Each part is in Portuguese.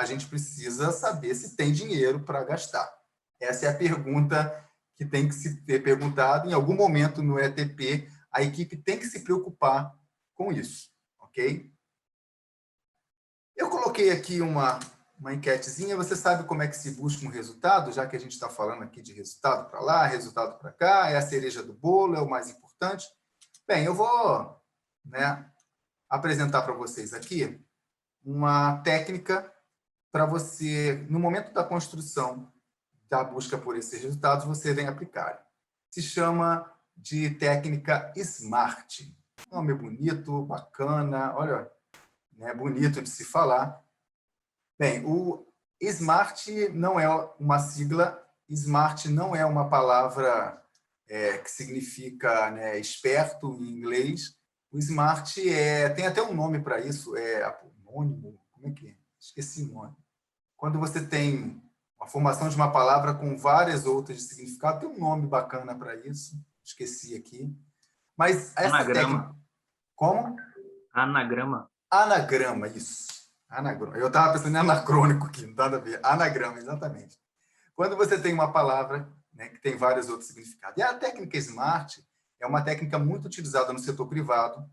a gente precisa saber se tem dinheiro para gastar. Essa é a pergunta que tem que se ter perguntado. Em algum momento no ETP, a equipe tem que se preocupar com isso, ok? Eu coloquei aqui uma enquetezinha. Você sabe como é que se busca um resultado, já que a gente está falando aqui de resultado para lá, resultado para cá, é a cereja do bolo, é o mais importante. Bem, eu vou, né, apresentar para vocês aqui uma técnica para você, no momento da construção da busca por esses resultados, você vem aplicar. Se chama de técnica SMART. Nome bonito, bacana, olha, né, bonito de se falar. Bem, o SMART não é uma sigla, SMART não é uma palavra que significa, né, esperto em inglês. O SMART tem até um nome para isso, homônimo, como é que é? Esqueci o nome. Quando você tem a formação de uma palavra com várias outras de significado, tem um nome bacana para isso, esqueci aqui. Mas essa Anagrama. técnica... Como? Anagrama. Anagrama, isso. Anagrama. Eu estava pensando em anacrônico aqui, não dá nada a ver. Anagrama, exatamente. Quando você tem uma palavra, né, que tem vários outros significados. E a técnica SMART é uma técnica muito utilizada no setor privado,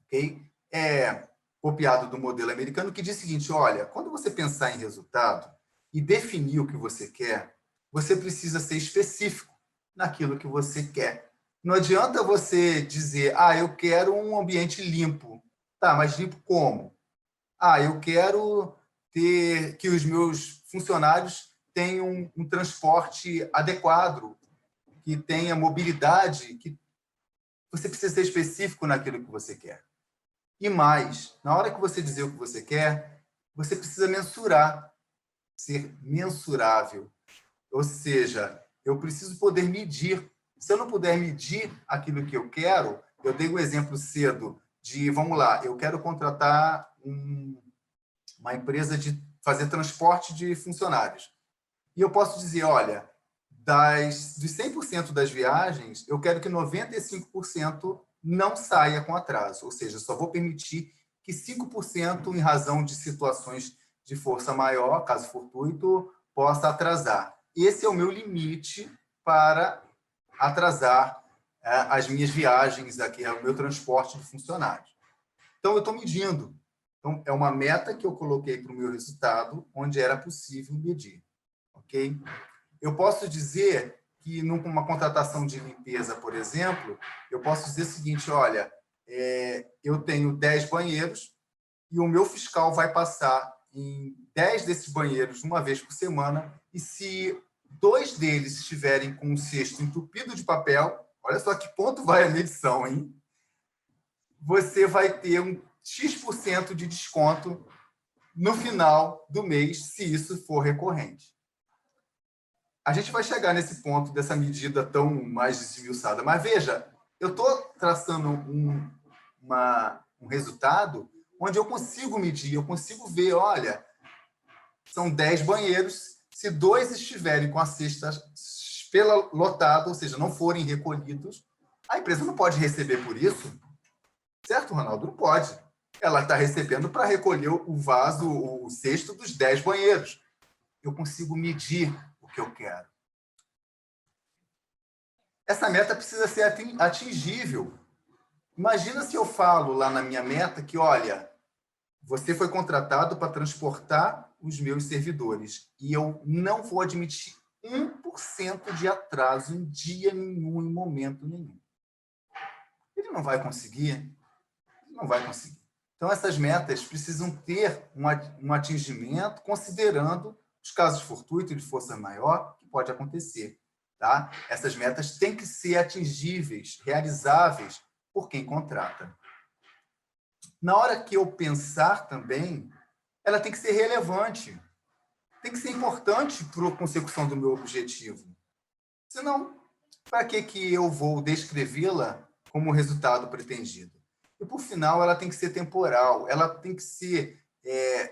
ok? É copiado do modelo americano, que diz o seguinte: olha, quando você pensar em resultado e definir o que você quer, você precisa ser específico naquilo que você quer. Não adianta você dizer, eu quero um ambiente limpo. Tá, mas limpo como? Eu quero ter que os meus funcionários tenham um transporte adequado, que tenha mobilidade, que você precisa ser específico naquilo que você quer. E mais, na hora que você dizer o que você quer, você precisa mensurar, ser mensurável. Ou seja, eu preciso poder medir. Se eu não puder medir aquilo que eu quero, eu dei um exemplo cedo de, vamos lá, eu quero contratar uma empresa de fazer transporte de funcionários. E eu posso dizer, olha, dos 100% das viagens, eu quero que 95% não saia com atraso. Ou seja, só vou permitir que 5%, em razão de situações de força maior, caso fortuito, possa atrasar. Esse é o meu limite para atrasar as minhas viagens, aqui, o meu transporte de funcionários. Então, eu estou medindo. Então, é uma meta que eu coloquei para o meu resultado, onde era possível medir. Ok? Eu posso dizer que, numa contratação de limpeza, por exemplo, eu posso dizer o seguinte: olha, eu tenho 10 banheiros e o meu fiscal vai passar em 10 desses banheiros uma vez por semana, e se 2 deles estiverem com um cesto entupido de papel, olha só que ponto vai a medição, hein? Você vai ter um X% de desconto no final do mês, se isso for recorrente. A gente vai chegar nesse ponto dessa medida tão mais desmiuçada. Mas veja, eu estou traçando um resultado onde eu consigo medir, eu consigo ver, olha, são 10 banheiros, se 2 estiverem com a cesta lotada, ou seja, não forem recolhidos, a empresa não pode receber por isso. Certo, Ronaldo? Não pode. Ela está recebendo para recolher o vaso, o cesto dos 10 banheiros. Eu consigo medir o que eu quero. Essa meta precisa ser atingível. Imagina se eu falo lá na minha meta que, olha, você foi contratado para transportar os meus servidores e eu não vou admitir 1% de atraso em dia nenhum, em momento nenhum. Ele não vai conseguir. Não vai conseguir. Então, essas metas precisam ter um atingimento, considerando os casos fortuitos de força maior que pode acontecer. Tá? Essas metas têm que ser atingíveis, realizáveis por quem contrata. Na hora que eu pensar também, ela tem que ser relevante, tem que ser importante para a consecução do meu objetivo. Senão, para que eu vou descrevê-la como resultado pretendido? E, por final, ela tem que ser temporal, ela tem que ser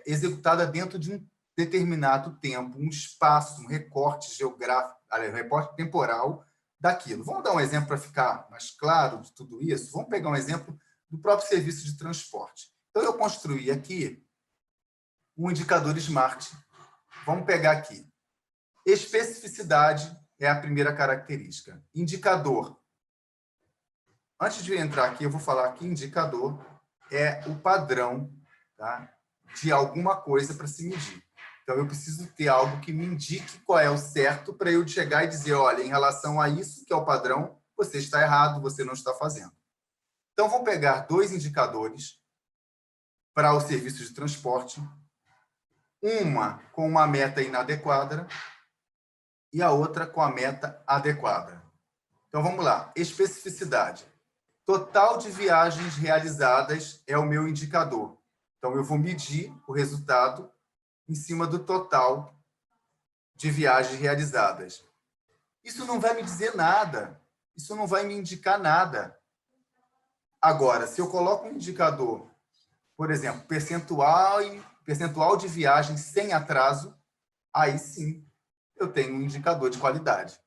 executada dentro de um determinado tempo, um espaço, um recorte geográfico, um recorte temporal daquilo. Vamos dar um exemplo para ficar mais claro de tudo isso? Vamos pegar um exemplo do próprio serviço de transporte. Então, eu construí aqui um indicador SMART. Vamos pegar aqui. Especificidade é a primeira característica. Indicador. Antes de eu entrar aqui, eu vou falar que indicador é o padrão, tá, de alguma coisa para se medir. Então, eu preciso ter algo que me indique qual é o certo para eu chegar e dizer, olha, em relação a isso, que é o padrão, você está errado, você não está fazendo. Então, vou pegar 2 indicadores para o serviço de transporte, uma com uma meta inadequada e a outra com a meta adequada. Então, vamos lá. Especificidade. Total de viagens realizadas é o meu indicador. Então, eu vou medir o resultado em cima do total de viagens realizadas. Isso não vai me dizer nada. Isso não vai me indicar nada. Agora, se eu coloco um indicador, por exemplo, percentual de viagens sem atraso, aí sim eu tenho um indicador de qualidade.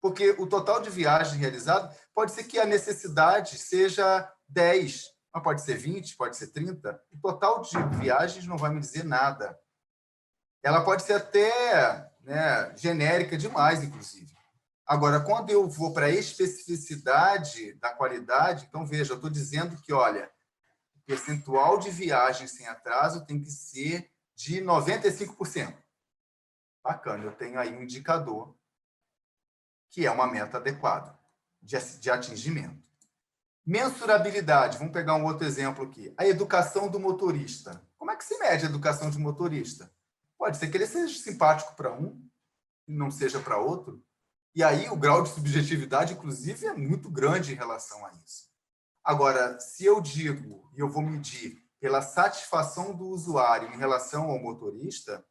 Porque o total de viagens realizadas pode ser que a necessidade seja 10, mas pode ser 20, pode ser 30. O total de viagens não vai me dizer nada. Ela pode ser até, né, genérica demais, inclusive. Agora, quando eu vou para a especificidade da qualidade, então, veja, eu estou dizendo que, olha, o percentual de viagens sem atraso tem que ser de 95%. Bacana, eu tenho aí um indicador que é uma meta adequada de atingimento. Mensurabilidade, vamos pegar um outro exemplo aqui. A educação do motorista. Como é que se mede a educação de motorista? Pode ser que ele seja simpático para um e não seja para outro. E aí o grau de subjetividade, inclusive, é muito grande em relação a isso. Agora, se eu digo, e eu vou medir pela satisfação do usuário em relação ao motorista,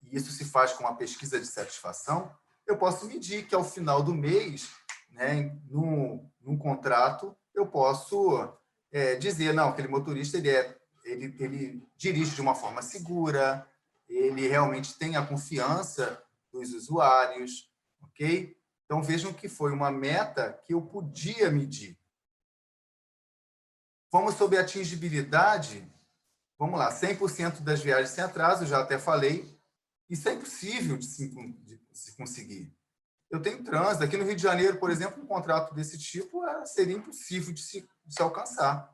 e isso se faz com uma pesquisa de satisfação, eu posso medir que ao final do mês, né, num contrato, eu posso dizer, não, aquele motorista ele dirige de uma forma segura, ele realmente tem a confiança dos usuários, ok? Então, vejam que foi uma meta que eu podia medir. Vamos sobre atingibilidade. Vamos lá, 100% das viagens sem atraso, já até falei. Isso é impossível de se conseguir. Eu tenho trânsito. Aqui no Rio de Janeiro, por exemplo, um contrato desse tipo seria impossível de se alcançar.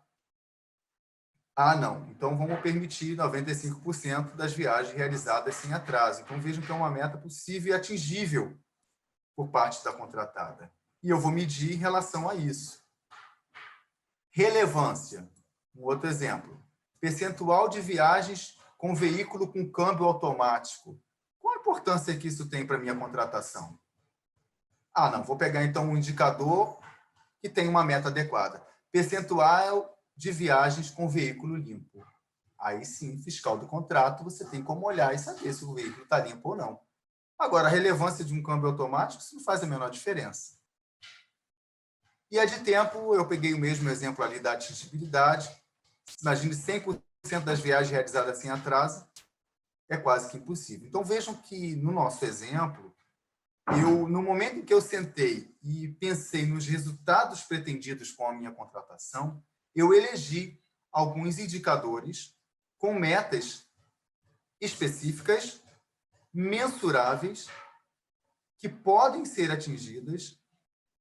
Ah, não. Então, vamos permitir 95% das viagens realizadas sem atraso. Então, vejam que é uma meta possível e atingível por parte da contratada. E eu vou medir em relação a isso. Relevância. Um outro exemplo. Percentual de viagens com veículo com câmbio automático. Qual a importância que isso tem para a minha contratação? Ah, não. Vou pegar, então, um indicador que tem uma meta adequada. Percentual de viagens com veículo limpo. Aí sim, fiscal do contrato, você tem como olhar e saber se o veículo está limpo ou não. Agora, a relevância de um câmbio automático, isso não faz a menor diferença. E a de tempo, eu peguei o mesmo exemplo ali da atingibilidade. Imagine 100% das viagens realizadas sem atraso, é quase que impossível. Então, vejam que, no nosso exemplo, no momento em que eu sentei e pensei nos resultados pretendidos com a minha contratação, eu elegi alguns indicadores com metas específicas, mensuráveis, que podem ser atingidas,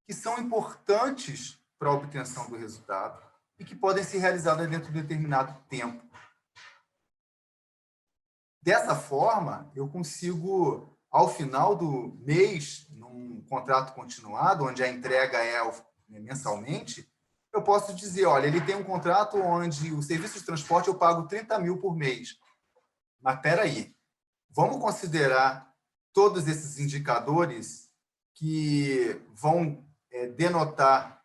que são importantes para a obtenção do resultado e que podem ser realizadas dentro de determinado tempo. Dessa forma, eu consigo, ao final do mês, num contrato continuado, onde a entrega é mensalmente, eu posso dizer, olha, ele tem um contrato onde o serviço de transporte eu pago 30 mil por mês. Mas espera aí, vamos considerar todos esses indicadores que vão denotar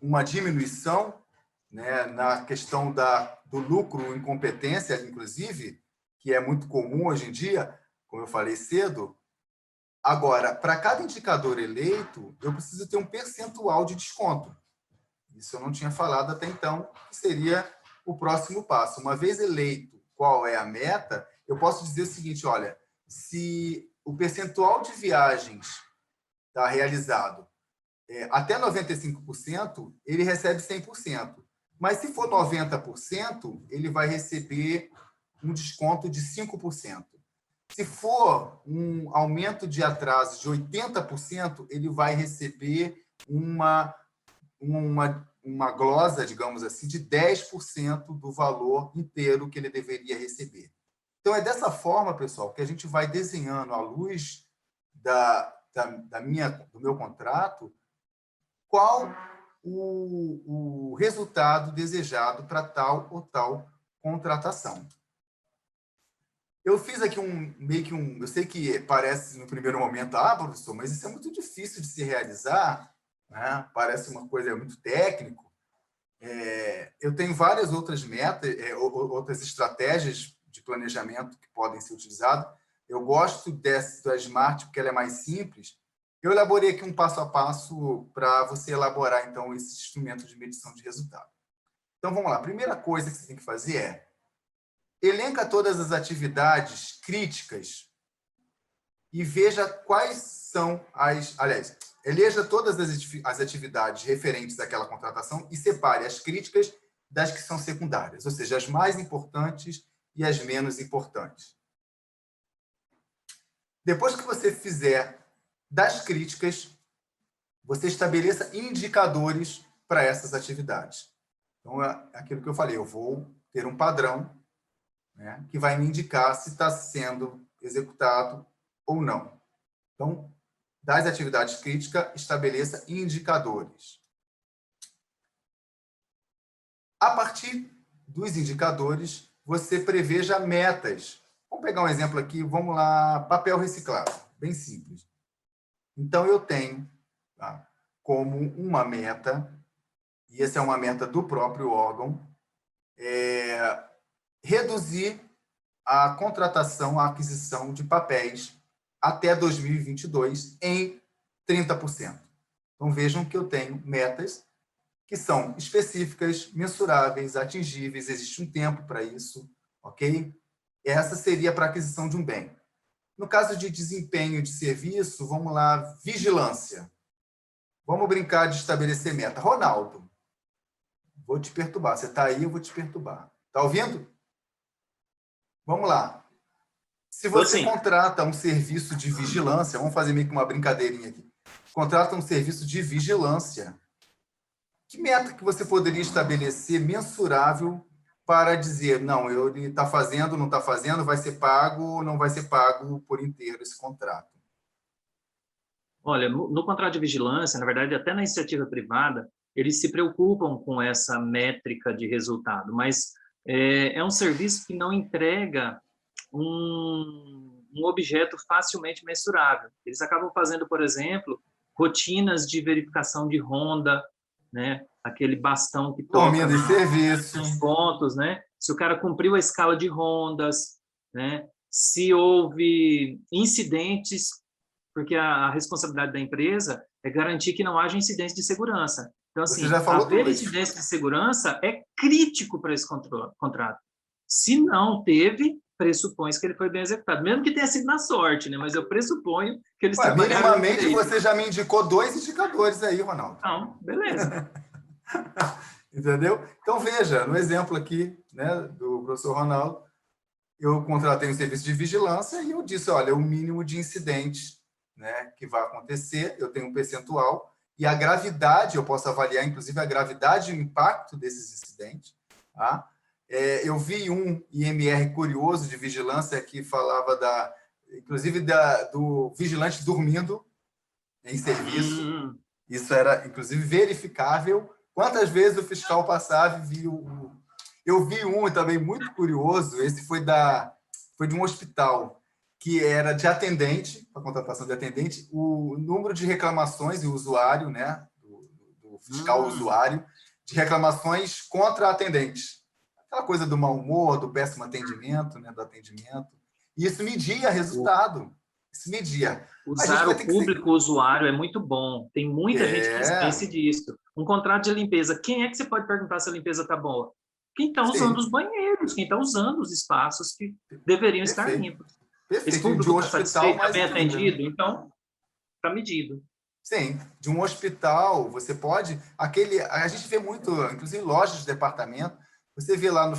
uma diminuição, né, na questão do lucro, incompetência, inclusive, que é muito comum hoje em dia, como eu falei cedo. Agora, para cada indicador eleito, eu preciso ter um percentual de desconto. Isso eu não tinha falado até então, que seria o próximo passo. Uma vez eleito qual é a meta, eu posso dizer o seguinte, olha, se o percentual de viagens está realizado até 95%, ele recebe 100%. Mas se for 90%, ele vai receber um desconto de 5%. Se for um aumento de atraso de 80%, ele vai receber uma glosa, digamos assim, de 10% do valor inteiro que ele deveria receber. Então, é dessa forma, pessoal, que a gente vai desenhando, à luz do meu contrato, qual o resultado desejado para tal ou tal contratação. Eu fiz aqui eu sei que parece no primeiro momento, professor, mas isso é muito difícil de se realizar, né? Parece uma coisa muito técnica. Eu tenho várias outras metas, outras estratégias de planejamento que podem ser utilizadas. Eu gosto da Smart porque ela é mais simples. Eu elaborei aqui um passo a passo para você elaborar, então, esse instrumento de medição de resultado. Então, vamos lá. A primeira coisa que você tem que fazer é elenca todas as atividades críticas e veja quais são aliás, eleja todas as atividades referentes àquela contratação e separe as críticas das que são secundárias, ou seja, as mais importantes e as menos importantes. Depois que você fizer das críticas, você estabeleça indicadores para essas atividades. Então, é aquilo que eu falei, eu vou ter um padrão, né, que vai me indicar se está sendo executado ou não. Então, das atividades críticas, estabeleça indicadores. A partir dos indicadores, você preveja metas. Vamos pegar um exemplo aqui, vamos lá, papel reciclado, bem simples. Então, eu tenho, tá, como uma meta, e essa é uma meta do próprio órgão, reduzir a contratação, a aquisição de papéis até 2022 em 30%. Então, vejam que eu tenho metas que são específicas, mensuráveis, atingíveis, existe um tempo para isso, ok? Essa seria para a aquisição de um bem. No caso de desempenho de serviço, vamos lá, vigilância. Vamos brincar de estabelecer meta. Ronaldo, vou te perturbar. Você está aí, eu vou te perturbar. Está ouvindo? Vamos lá. Se você contrata um serviço de vigilância, vamos fazer meio que uma brincadeirinha aqui. Contrata um serviço de vigilância. Que meta que você poderia estabelecer mensurável para dizer, não, ele está fazendo, não está fazendo, vai ser pago ou não vai ser pago por inteiro esse contrato? Olha, no contrato de vigilância, na verdade, até na iniciativa privada, eles se preocupam com essa métrica de resultado, mas é um serviço que não entrega um objeto facilmente mensurável. Eles acabam fazendo, por exemplo, rotinas de verificação de ronda, né? Aquele bastão que toca de serviço, os pontos, né? Se o cara cumpriu a escala de rondas, né? Se houve incidentes, porque a responsabilidade da empresa é garantir que não haja incidentes de segurança. Então, assim, haver incidência de segurança é crítico para esse contrato. Se não teve, pressupõe que ele foi bem executado. Mesmo que tenha sido na sorte, né? Mas eu pressuponho que eles trabalharam minimamente direito. Você já me indicou 2 indicadores aí, Ronaldo. Então, beleza. Entendeu? Então, veja, no exemplo aqui, né, do professor Ronaldo, eu contratei um serviço de vigilância e eu disse, olha, o mínimo de incidentes, né, que vai acontecer, eu tenho um percentual, e a gravidade, eu posso avaliar, inclusive, a gravidade e o impacto desses incidentes. Tá? Eu vi um IMR curioso de vigilância que falava, inclusive, do vigilante dormindo em serviço. Isso era, inclusive, verificável. Quantas vezes o fiscal passava e viu... Eu vi um também muito curioso, esse foi de um hospital, que era de atendente, a contratação de atendente, o número de reclamações, e o usuário, né, do fiscal usuário, de reclamações contra atendentes. Aquela coisa do mau humor, do péssimo atendimento, né, do atendimento. E isso media resultado. Isso media. Usar o público usuário é muito bom. Tem muita gente que esquece disso. Um contrato de limpeza, quem é que você pode perguntar se a limpeza está boa? Quem está usando os banheiros, quem está usando os espaços que deveriam estar limpos. Esse público está satisfeito, está bem atendido, então está medido. Sim, de um hospital, você pode... a gente vê muito, inclusive lojas de departamento, você vê lá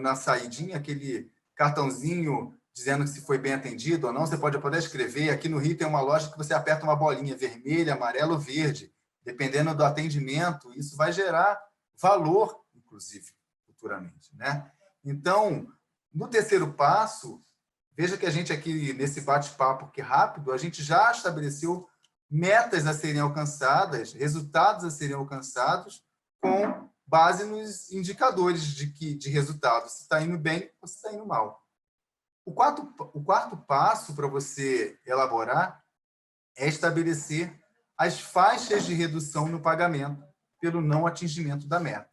na saidinha aquele cartãozinho dizendo que se foi bem atendido ou não, você pode até escrever. Aqui no Rio tem uma loja que você aperta uma bolinha vermelha, amarela ou verde. Dependendo do atendimento, isso vai gerar valor, inclusive, futuramente, né? Então, no terceiro passo, veja que a gente aqui, nesse bate-papo aqui rápido, a gente já estabeleceu metas a serem alcançadas, resultados a serem alcançados, com base nos indicadores de resultado, se está indo bem ou se está indo mal. O quarto passo para você elaborar é estabelecer as faixas de redução no pagamento pelo não atingimento da meta.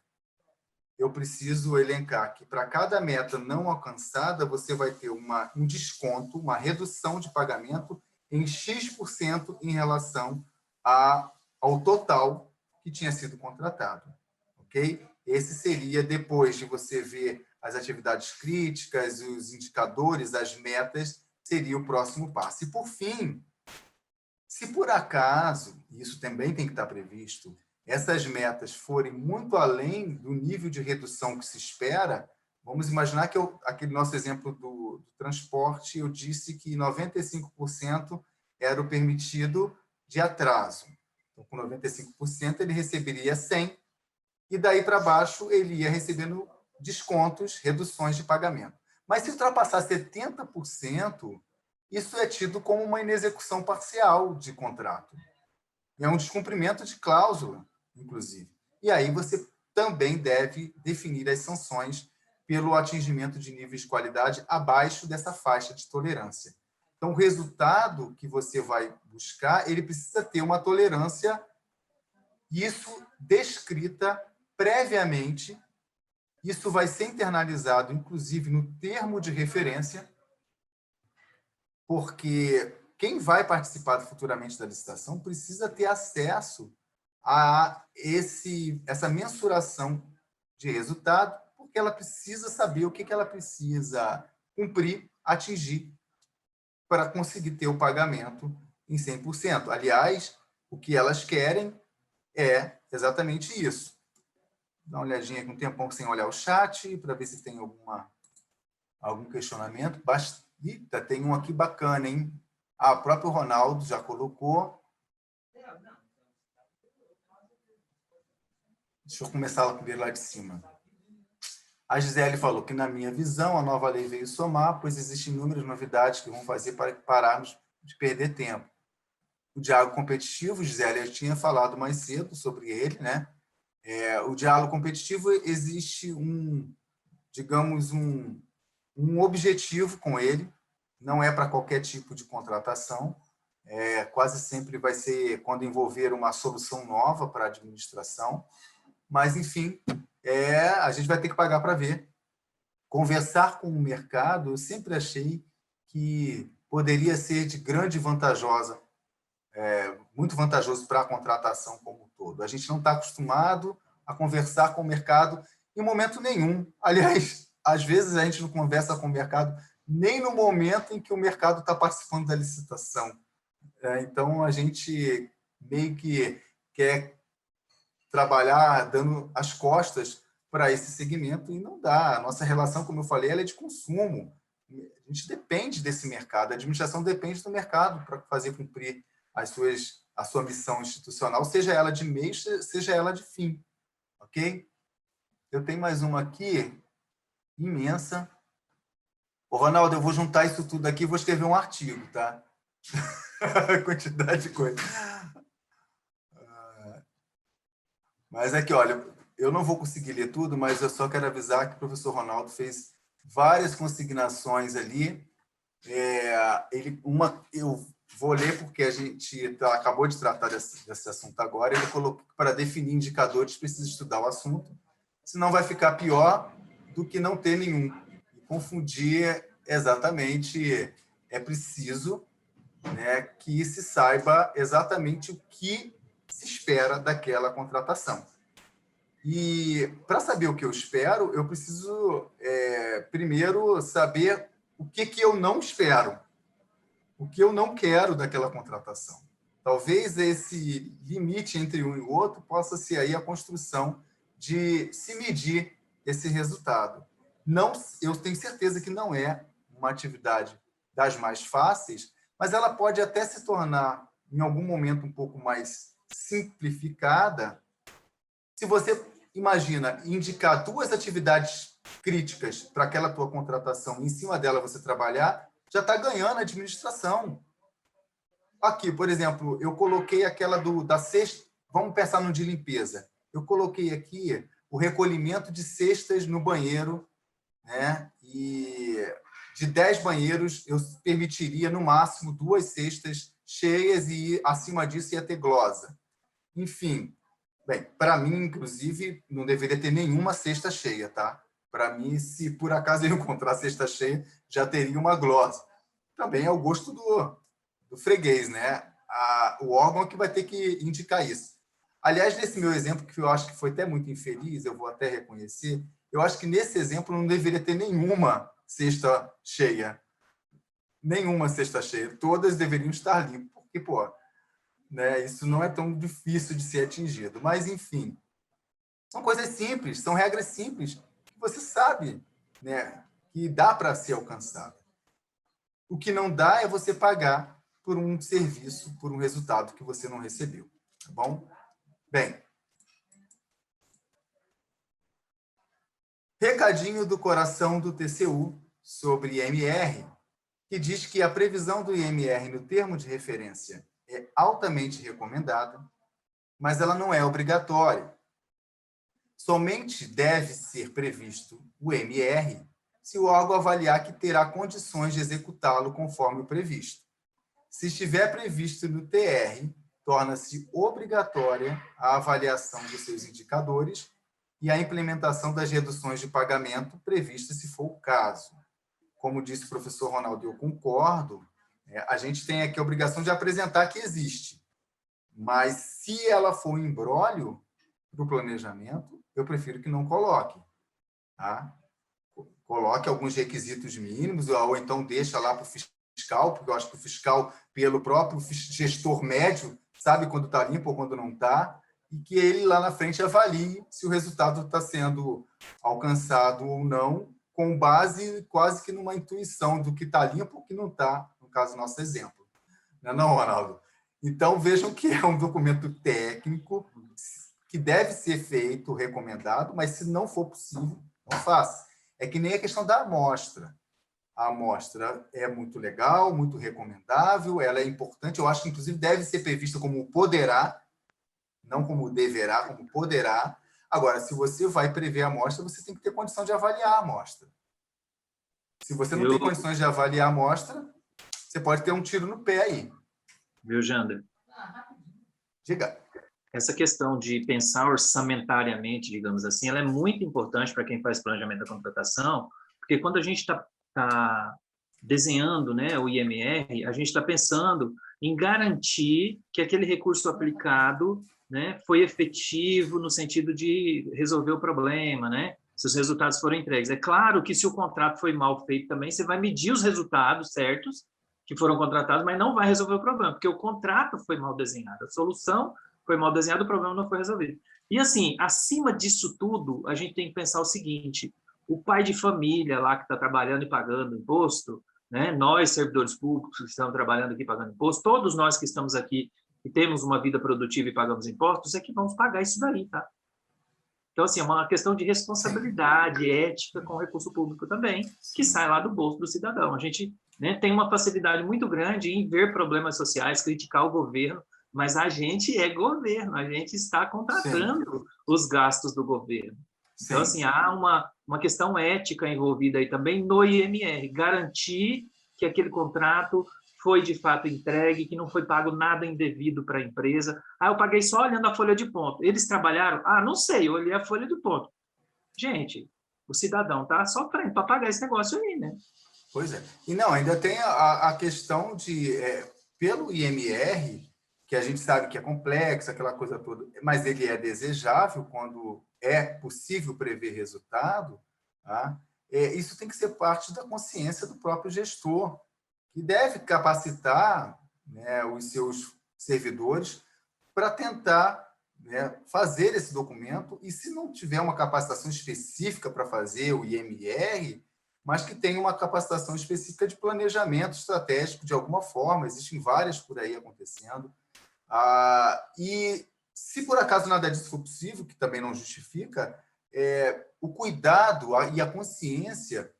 Eu preciso elencar que para cada meta não alcançada, você vai ter um desconto, uma redução de pagamento em X% em relação ao total que tinha sido contratado. Ok? Esse seria, depois de você ver as atividades críticas, os indicadores, as metas, seria o próximo passo. E, por fim, se por acaso, isso também tem que estar previsto, essas metas forem muito além do nível de redução que se espera, vamos imaginar que aquele nosso exemplo do transporte, eu disse que 95% era o permitido de atraso. Então, com 95%, ele receberia 100%, e daí para baixo ele ia recebendo descontos, reduções de pagamento. Mas se ultrapassar 70%, isso é tido como uma inexecução parcial de contrato. É um descumprimento de cláusula, inclusive. E aí você também deve definir as sanções pelo atingimento de níveis de qualidade abaixo dessa faixa de tolerância. Então, o resultado que você vai buscar, ele precisa ter uma tolerância, isso descrita previamente. Isso vai ser internalizado, inclusive, no termo de referência, porque quem vai participar futuramente da licitação precisa ter acesso a essa mensuração de resultado, porque ela precisa saber o que ela precisa cumprir, atingir, para conseguir ter o pagamento em 100%. Aliás, o que elas querem é exatamente isso. Dá uma olhadinha com um tempão sem olhar o chat, para ver se tem algum questionamento. Eita, tem um aqui bacana, hein? O próprio Ronaldo já colocou. Deixa eu começar a ver lá de cima. A Gisele falou que, na minha visão, a nova lei veio somar, pois existem inúmeras novidades que vão fazer para pararmos de perder tempo. O diálogo competitivo, Gisele, eu tinha falado mais cedo sobre ele, né? O diálogo competitivo, existe digamos, um objetivo com ele, não é para qualquer tipo de contratação, quase sempre vai ser quando envolver uma solução nova para a administração, mas, enfim, a gente vai ter que pagar para ver. Conversar com o mercado, eu sempre achei que poderia ser de grande vantajosa, muito vantajoso para a contratação como um todo. A gente não está acostumado a conversar com o mercado em momento nenhum. Aliás, às vezes a gente não conversa com o mercado nem no momento em que o mercado está participando da licitação. Então, a gente meio que quer trabalhar dando as costas para esse segmento e não dá. A nossa relação, como eu falei, ela é de consumo. A gente depende desse mercado. A administração depende do mercado para fazer cumprir a sua missão institucional, seja ela de meio, seja ela de fim. Ok? Eu tenho mais uma aqui, imensa. Ô, Ronaldo, eu vou juntar isso tudo aqui e vou escrever um artigo, tá? Quantidade de coisa. Mas aqui, olha, eu não vou conseguir ler tudo, mas eu só quero avisar que o professor Ronaldo fez várias consignações ali. Eu vou ler porque a gente acabou de tratar desse assunto agora. Ele colocou que para definir indicadores precisa estudar o assunto, senão vai ficar pior do que não ter nenhum. E confundir exatamente, é preciso, né, que se saiba exatamente o que se espera daquela contratação. E para saber o que eu espero, eu preciso primeiro saber o que eu não espero, o que eu não quero daquela contratação. Talvez esse limite entre um e o outro possa ser aí a construção de se medir esse resultado. Não, eu tenho certeza que não é uma atividade das mais fáceis, mas ela pode até se tornar, em algum momento, um pouco mais simplificada. Se você imagina indicar 2 atividades críticas para aquela tua contratação, em cima dela você trabalhar, já está ganhando a administração. Aqui, por exemplo, eu coloquei aquela da cesta, vamos pensar no de limpeza. Eu coloquei aqui o recolhimento de cestas no banheiro, né? E de 10 banheiros, eu permitiria, no máximo, 2 cestas cheias e, acima disso, ia ter glosa. Enfim, bem, para mim, inclusive, não deveria ter nenhuma cesta cheia, tá? Para mim, se por acaso eu encontrar cesta cheia, já teria uma glosa. Também é o gosto do freguês, né? O órgão que vai ter que indicar isso. Aliás, nesse meu exemplo, que eu acho que foi até muito infeliz, eu vou até reconhecer, eu acho que nesse exemplo não deveria ter nenhuma cesta cheia. Nenhuma cesta cheia. Todas deveriam estar limpas, porque, pô, né, isso não é tão difícil de ser atingido. Mas, enfim, são coisas simples, são regras simples que você sabe, né, que dá para ser alcançado. O que não dá é você pagar por um serviço, por um resultado que você não recebeu. Tá bom? Bem, recadinho do coração do TCU sobre IMR, que diz que a previsão do IMR no termo de referência é altamente recomendada, mas ela não é obrigatória. Somente deve ser previsto o IMR se o órgão avaliar que terá condições de executá-lo conforme o previsto. Se estiver previsto no TR, torna-se obrigatória a avaliação dos seus indicadores e a implementação das reduções de pagamento previstas, se for o caso. Como disse o professor Ronaldo, eu concordo, a gente tem aqui a obrigação de apresentar que existe, mas se ela for um imbróglio para o planejamento, eu prefiro que não coloque. Tá? Coloque alguns requisitos mínimos, ou então deixa lá para o fiscal, porque eu acho que o fiscal, pelo próprio gestor médio, sabe quando está limpo ou quando não está, e que ele lá na frente avalie se o resultado está sendo alcançado ou não, com base quase que numa intuição do que está limpo ou que não está, no caso do nosso exemplo. Não é não, Ronaldo? Então, vejam que é um documento técnico que deve ser feito, recomendado, mas se não for possível, não faça. É que nem a questão da amostra. A amostra é muito legal, muito recomendável, ela é importante, eu acho que, inclusive, deve ser prevista como poderá, não como deverá, como poderá. Agora, se você vai prever a amostra, você tem que ter condição de avaliar a amostra. Se você não tem condições de avaliar a amostra, você pode ter um tiro no pé aí. Viu, Jander? Diga. Essa questão de pensar orçamentariamente, digamos assim, ela é muito importante para quem faz planejamento da contratação, porque quando a gente está desenhando, né, o IMR, a gente está pensando em garantir que aquele recurso aplicado, né, foi efetivo no sentido de resolver o problema, né, se os resultados foram entregues. É claro que se o contrato foi mal feito também, você vai medir os resultados certos que foram contratados, mas não vai resolver o problema, porque o contrato foi mal desenhado, a solução foi mal desenhado, o problema não foi resolvido. E assim, acima disso tudo, a gente tem que pensar o seguinte: o pai de família lá que está trabalhando e pagando imposto, né? Nós, servidores públicos que estamos trabalhando aqui pagando imposto, todos nós que estamos aqui e temos uma vida produtiva e pagamos impostos, é que vamos pagar isso daí, tá? Então, assim, é uma questão de responsabilidade, ética com o recurso público também, que sai lá do bolso do cidadão. A gente, né, tem uma facilidade muito grande em ver problemas sociais, criticar o governo, mas a gente é governo, a gente está contratando os gastos do governo. Então, assim, há uma questão ética envolvida aí também no IMR, garantir que aquele contrato foi de fato entregue, que não foi pago nada indevido para a empresa. Ah, eu paguei só olhando a folha de ponto. Eles trabalharam? Ah, não sei, eu olhei a folha de ponto. Gente, o cidadão está sofrendo para pagar esse negócio aí, né? Pois é. E não, ainda tem a questão de, pelo IMR, que a gente sabe que é complexo, aquela coisa toda, mas ele é desejável quando é possível prever resultado, tá? Isso tem que ser parte da consciência do próprio gestor, que deve capacitar, né, os seus servidores para tentar né, fazer esse documento, e se não tiver uma capacitação específica para fazer o IMR, mas que tenha uma capacitação específica de planejamento estratégico de alguma forma, existem várias por aí acontecendo. E se por acaso nada disso for possível, que também não justifica, o cuidado e a consciência,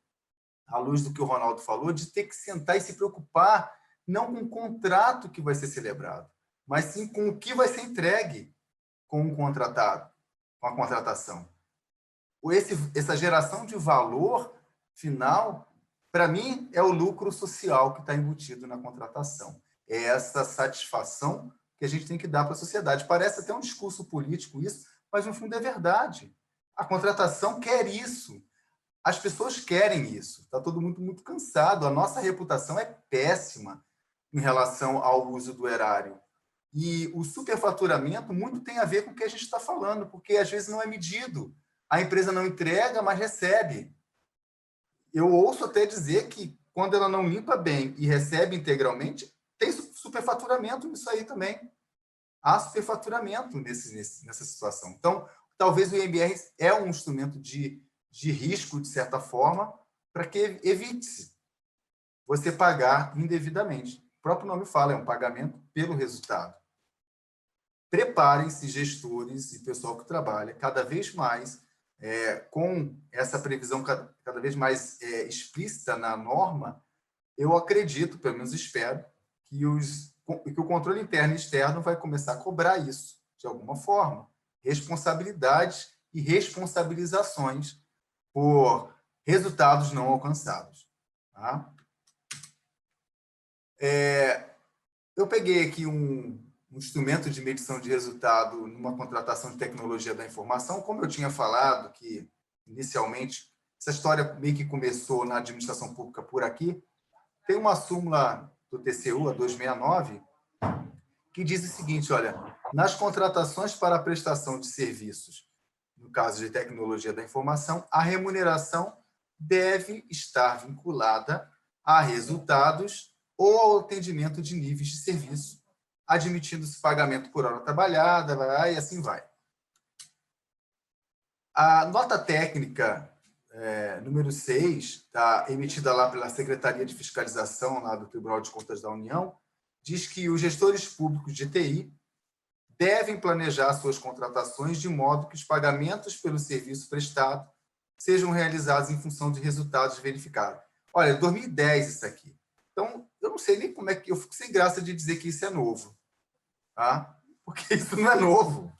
à luz do que o Ronaldo falou, de ter que sentar e se preocupar não com o contrato que vai ser celebrado, mas sim com o que vai ser entregue com o contratado, com a contratação. Essa geração de valor final, para mim, é o lucro social que está embutido na contratação. É essa satisfação que a gente tem que dar para a sociedade. Parece até um discurso político isso, mas no fundo é verdade. A contratação quer isso. As pessoas querem isso. Está todo mundo muito cansado. A nossa reputação é péssima em relação ao uso do erário. E o superfaturamento muito tem a ver com o que a gente está falando, porque às vezes não é medido. A empresa não entrega, mas recebe. Eu ouço até dizer que quando ela não limpa bem e recebe integralmente, tem superfaturamento nisso aí também. Há superfaturamento nessa situação. Então, talvez o IMR é um instrumento de risco, de certa forma, para que evite-se você pagar indevidamente. O próprio nome fala, é um pagamento pelo resultado. Preparem-se, gestores e pessoal que trabalha cada vez mais com essa previsão cada vez mais explícita na norma. Eu acredito, pelo menos espero, que o controle interno e externo vai começar a cobrar isso de alguma forma. Responsabilidades e responsabilizações por resultados não alcançados. Tá? Eu peguei aqui um instrumento de medição de resultado numa contratação de tecnologia da informação, como eu tinha falado, que inicialmente essa história meio que começou na administração pública por aqui. Tem uma súmula do TCU, a 269, que diz o seguinte, olha, nas contratações para a prestação de serviços, no caso de tecnologia da informação, a remuneração deve estar vinculada a resultados ou ao atendimento de níveis de serviço, admitindo-se pagamento por hora trabalhada, e assim vai. A nota técnica número 6, emitida lá pela Secretaria de Fiscalização lá do Tribunal de Contas da União, diz que os gestores públicos de TI devem planejar suas contratações de modo que os pagamentos pelo serviço prestado sejam realizados em função de resultados verificados. Olha, 2010 isso aqui. Então, eu não sei nem como é que... Eu fico sem graça de dizer que isso é novo. Tá? Porque isso não é novo.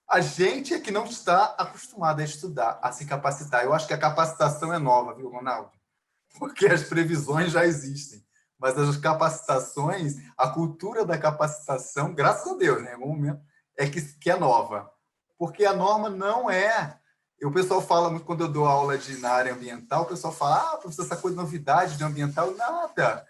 A gente é que não está acostumado a estudar, a se capacitar. Eu acho que a capacitação é nova, viu, Ronaldo? Porque as previsões já existem. Mas as capacitações, a cultura da capacitação, graças a Deus, né, em algum momento, que é nova. Porque a norma não é... O pessoal fala muito, quando eu dou aula na área ambiental, o pessoal fala, professor, essa coisa de novidade de ambiental, nada.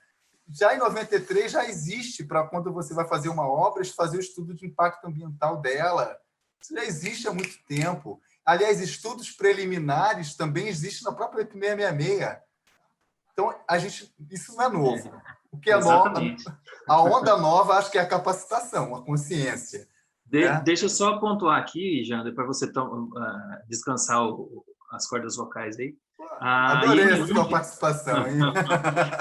Já em 93 já existe, para quando você vai fazer uma obra, fazer o estudo de impacto ambiental dela. Isso já existe há muito tempo. Aliás, estudos preliminares também existem na própria 666. Então, isso não é novo. O que é novo, a onda nova, acho que é a capacitação, a consciência. Deixa eu só pontuar aqui, Jander, para você descansar as cordas vocais aí. Adorei a sua participação. Hein?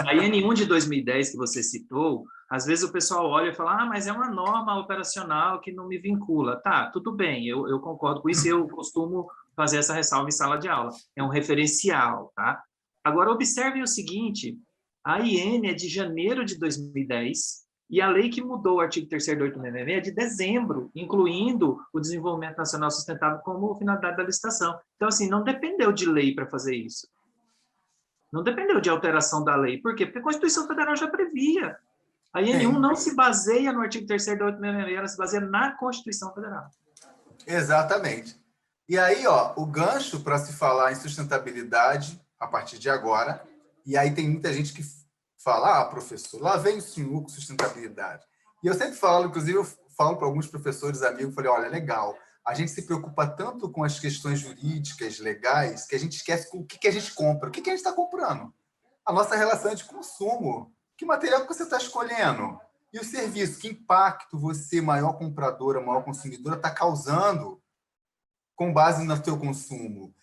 A IN1 de 2010 que você citou, às vezes o pessoal olha e fala, mas é uma norma operacional que não me vincula. Tá, tudo bem, eu concordo com isso e eu costumo fazer essa ressalva em sala de aula. É um referencial, tá? Agora, observem o seguinte, a IN é de janeiro de 2010 e a lei que mudou o artigo 3º do 866 é de dezembro, incluindo o desenvolvimento nacional sustentável como finalidade da licitação. Então, assim, não dependeu de lei para fazer isso. Não dependeu de alteração da lei. Por quê? Porque a Constituição Federal já previa. A IN1 não se baseia no artigo 3º da 866, ela se baseia na Constituição Federal. Exatamente. E aí, o gancho para se falar em sustentabilidade a partir de agora, e aí tem muita gente que fala, professor, lá vem o senhor com sustentabilidade. E eu sempre falo, inclusive eu falo para alguns professores amigos, falei, olha, legal, a gente se preocupa tanto com as questões jurídicas, legais, que a gente esquece o que a gente compra. O que a gente está comprando? A nossa relação é de consumo. Que material que você está escolhendo? E o serviço, que impacto você, maior compradora, maior consumidora, está causando com base no seu consumo?